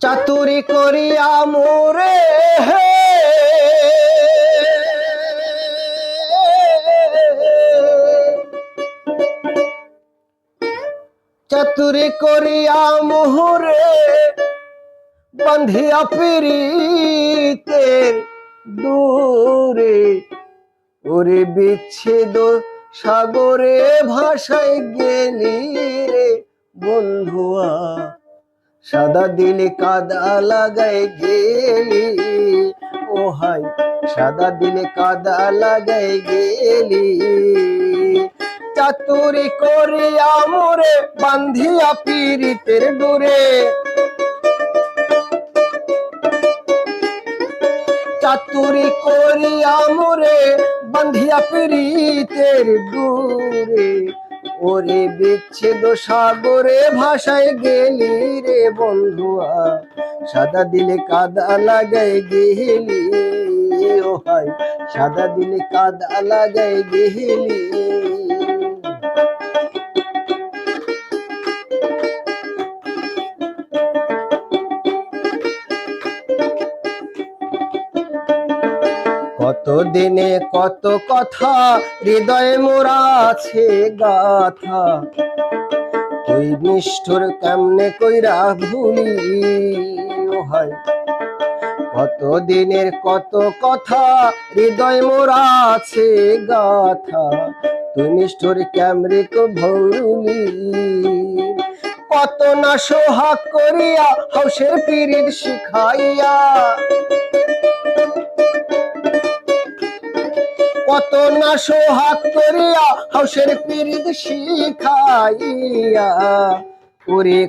চাতুরি করিয়া মোরে চাতুরি করিয়া মোহরে বান্ধিয়া পিরিতের দূরে ওরে বিচ্ছেদ সাগরে ভাসায় গেলি রে বন্ধুয়া সাদা দিলে কাদা লাগাই গেলি ও হাই সাদা দিলে কাদা লাগাই গেলি চাতুরি করিয়া মোরে বান্ধিয়া পিরিতের ডোরে চাতুরি করিয়া মোরে বান্ধিয়া পিরিতের ডোরে ওরে বিচ্ছেদ সাগরে ভাসায় গেলি রে বন্ধুয়া সাদা দিলে কাদা লাগাই গেলি ও হাই সাদা দিলে কাদা লাগাই গেলি কত দিনে কত কথা হৃদয়ে মোরা আছে গাথা তুই নিষ্ঠুর কেমনে কইরা ভুলি ও হাই কত দিনের কত কথা হৃদয় মোরা আছে গাথা তুই নিষ্ঠুর কেমনে কো ভুলি কত না সোহাগ করিয়া হাউসের পিরিত শিখাইয়া কত না সোহাগ করিয়া হাউসের পিরিত শিখাইয়া ওরে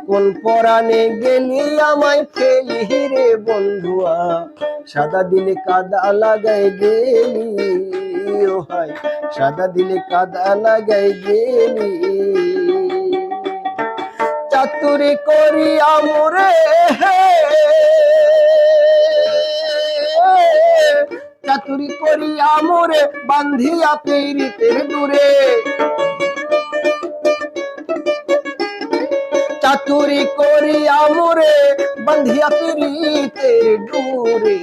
কোন পরাণে গেলি আমায় ফেলি রে বন্ধুয়া সাদা দিলে কাদা লাগাই গেলি ও হাই সাদা দিলে কাদা লাগাই গেলি চাতুরি করিয়া মোরে চাতুরি করিয়া মোরে বান্ধিয়া পিরিতের দূরে চাতুরি করিয়া মোরে বান্ধিয়া পিরিতের দূরে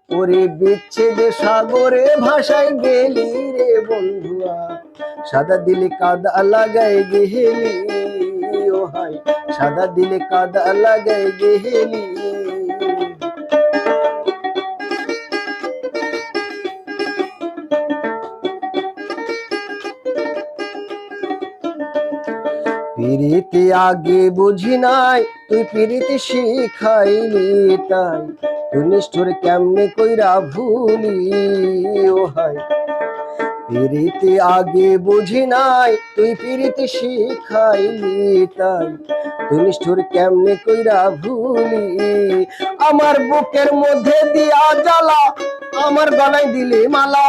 ওরে বিচ্ছেদ সাগরে ভাসায় গেলি রে বন্ধুয়া সাদা দিলে কাদা লাগাই গেলি ও হাই সাদা দিলে কাদা লাগাই গেলি পিরিতি আগে বুঝি নাই তুই পিরিতি শিখাইলি তাই তুই নিষ্ঠুর কেমনে কইরা ভুলি ও হাই পিরিতি আগে বুঝি নাই তুই পিরিতি শিখাইলি তাই তুই নিষ্ঠুর কেমনে কইরা ভুলি আমার বুকের মধ্যে দিয়া জ্বালা আমার গলায় দিলে মালা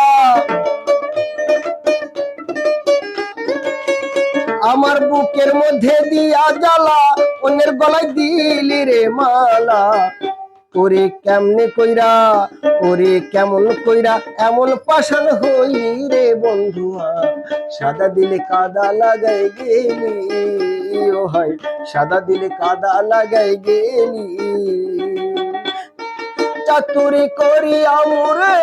আমার বুকের মধ্যে দিয়া জ্বালা অন্যের গলায় দিলি রে মালা ওরে কেমনে কইরা ওরে কেমন কইরা এমন পাষাণ হইলি রে বন্ধুয়া সাদা দিলে কাদা লাগাই গেলি ও হাই সাদা দিলে কাদা লাগাই গেলি চাতুরি করিয়া মোরে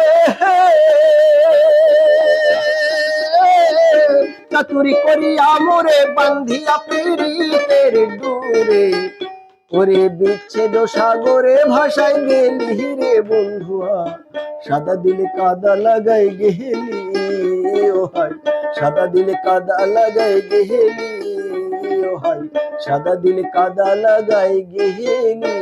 চাতুরি করিয়া মোরে বান্ধিয়া পিরিতের দূরে ওরে বিচ্ছেদ সাগরে ভাসায় গেলি রে বন্ধুয়া সাদা দিলে কাদা লাগাই গেলি ও হাই সাদা দিলে কাদা লাগাই গেলি ও হাই সাদা দিলে কাদা লাগাই গেলি